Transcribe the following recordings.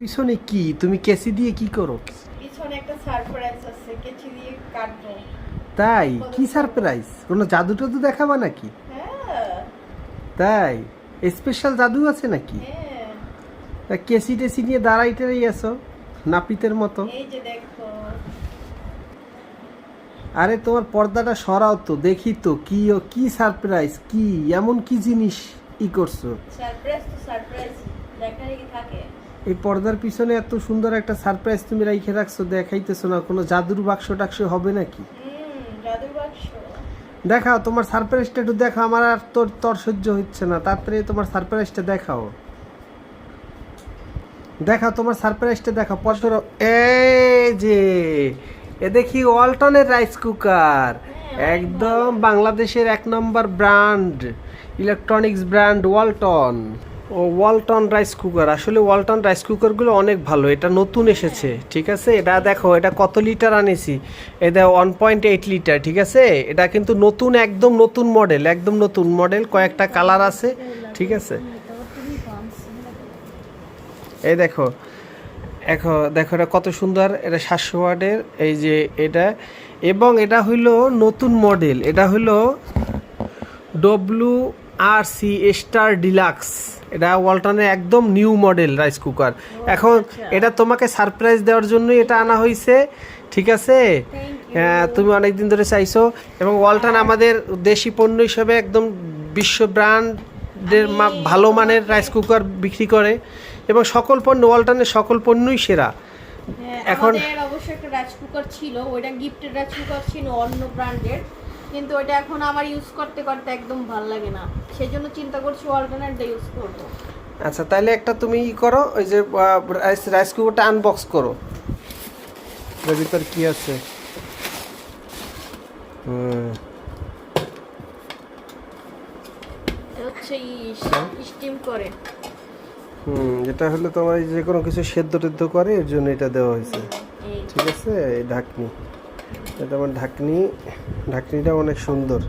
পিছনে কি তুমি কেসি দিয়ে কি করো? পিছনে একটা সারপ্রাইজ আছে, কেচি দিয়ে কাটবো। তাই কি সারপ্রাইজ? কোনো জাদু টাদু দেখাবা নাকি? হ্যাঁ তাই স্পেশাল জাদু আছে নাকি? হ্যাঁ, তা কেসি টেসি নিয়ে দাঁড়াইতেই আছো নাপিতের মতো। এই যে দেখো। আরে তোমার পর্দাটা সরাও তো দেখি তো কি সারপ্রাইজ, কি এমন কি জিনিস করছো? সারপ্রাইজ তো সারপ্রাইজ, দেখার কি থাকে। এই পর্দার পিছনে এত সুন্দর একটা সারপ্রাইজ তুমি রাইখে রাখছো, দেখাইতেছো না। কোনো জাদুর বাক্স টাক্স হবে নাকি? জাদুর বাক্স। দেখাও তোমার সারপ্রাইজটা, একটু দেখাও। আমার আর তোর সহ্য হচ্ছে না, তাড়াতাড়ি তোমার সারপ্রাইজটা দেখাও। দেখাও তোমার সারপ্রাইজটা দেখাও। পরশর এই যে এ দেখি ওয়ালটনের রাইস কুকার, একদম বাংলাদেশের 1 নম্বর ব্র্যান্ড, ইলেকট্রনিক্স ব্র্যান্ড ওয়ালটন। ও ওয়ালটন রাইস কুকার, আসলে ওয়ালটন রাইস কুকারগুলো অনেক ভালো। এটা নতুন এসেছে, ঠিক আছে। এটা দেখো, এটা কত লিটার আনেছি, এটা 1.8 লিটার, ঠিক আছে। এটা কিন্তু নতুন, একদম নতুন মডেল, একদম নতুন মডেল, কয়েকটা কালার আছে, ঠিক আছে। এই দেখো, দেখো এটা কত সুন্দর, এটা 700 ওয়াটের, এই যে এটা। এবং এটা হইলো নতুন মডেল, এটা হইলো WRC স্টার ডিলাক্স। এটা ওয়ালটনের একদম নিউ মডেল রাইস কুকার। এখন এটা তোমাকে সারপ্রাইজ দেওয়ার জন্যই এটা আনা হয়েছে, ঠিক আছে। তুমি অনেকদিন ধরে চাইছো, এবং ওয়ালটন আমাদের দেশি পণ্য হিসেবে একদম বিশ্ব ব্র্যান্ডের ভালো মানের রাইস কুকার বিক্রি করে, এবং সকল পণ্য, ওয়ালটনের সকল পণ্যই সেরা। এখন অবশ্যই একটা রাইস কুকার ছিল, ওইটা গিফটের রাইস কুকার ছিল অন্য ব্র্যান্ডের, কিন্তু ওইটা এখন আমার ইউজ করতে করতে একদম ভালো লাগে না, সেজন্য চিন্তা করছি অল্টারনেটটা ইউজ করব। আচ্ছা, তাহলে একটা তুমি করো, ওই যে রাইস কুকারটা আনবক্স করো, এর ভিতর কি আছে। হচ্ছে স্টিম করে। এটা হলো তোমার যে কোনো কিছু সেদ্ধ টেদ্ধ করে, এর জন্য এটা দেওয়া হয়েছে, ঠিক আছে। এই ঢাকনি, এটা আমার ঢাকনিটা অনেক সুন্দর।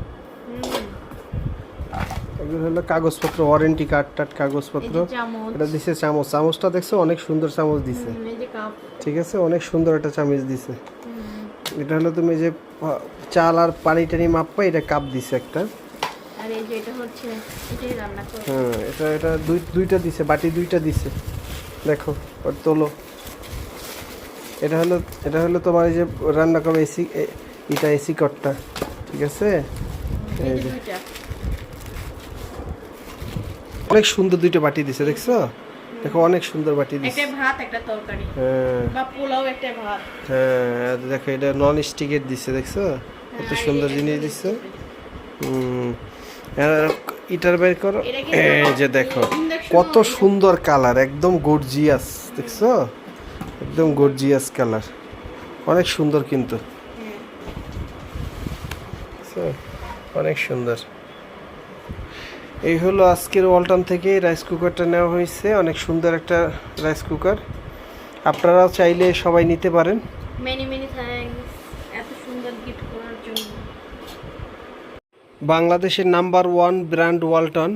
এগুলো হলো কাগজপত্র, ওয়ারেন্টি কার্ড টার্ড কাগজপত্র। এটা দিছে চামচ, চামচটা দেখছো অনেক সুন্দর চামচ দিছে, ঠিক আছে। অনেক সুন্দর একটা চামচ দিছে। এটা হলো তুমি যে চাল আর পানি টানি মাপবা, এটা কাপ দিছে একটা। আর এই যে এটা হচ্ছে এটাই রান্না করে। হ্যাঁ, এটা দুইটা দিছে, বাটি দুইটা দিছে, দেখো ওর তোলো। এটা হলো তোমার এই যে রান্না করবে এসি, এটা এসি কটটা, ঠিক আছে। এই যে অনেক সুন্দর দুইটা বাটি দিছে, দেখছো, দেখো অনেক সুন্দর বাটি দিছে। একটা ভাত, একটা তরকারি, হ্যাঁ বা পোলাও, একটা ভাত। হ্যাঁ, দেখো এটা নন স্টিকের দিছে, দেখছো কত সুন্দর জিনিস দিছে। ইটার বের করো, এই যে দেখো কত সুন্দর কালার, একদম গর্জিয়াস, দেখছো, একদম গর্জিয়াস কালার, অনেক সুন্দর কিন্তু, অনেক সুন্দর। এই হলো আজকের ওয়ালটন থেকে রাইস কুকারটা নেওয়া হয়েছে, অনেক সুন্দর একটা রাইস কুকার। আপনারাও চাইলে সবাই নিতে পারেন। মেনি মেনি থ্যাঙ্কস এত সুন্দর গিফট করার জন্য। বাংলাদেশের নাম্বার 1 ব্র্যান্ড ওয়ালটন।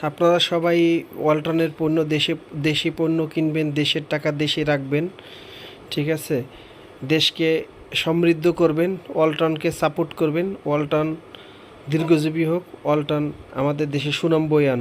আপনারা সবাই ওয়ালটনের পণ্য, দেশি পণ্য কিনবেন, দেশের টাকা দেশে রাখবেন, ঠিক আছে। দেশকে সমৃদ্ধ করবেন, ওয়ালটনকে সাপোর্ট করবেন। ওয়ালটন দীর্ঘজীবী হোক, ওয়ালটন আমাদের দেশে সুনাম বয়ে আনুক।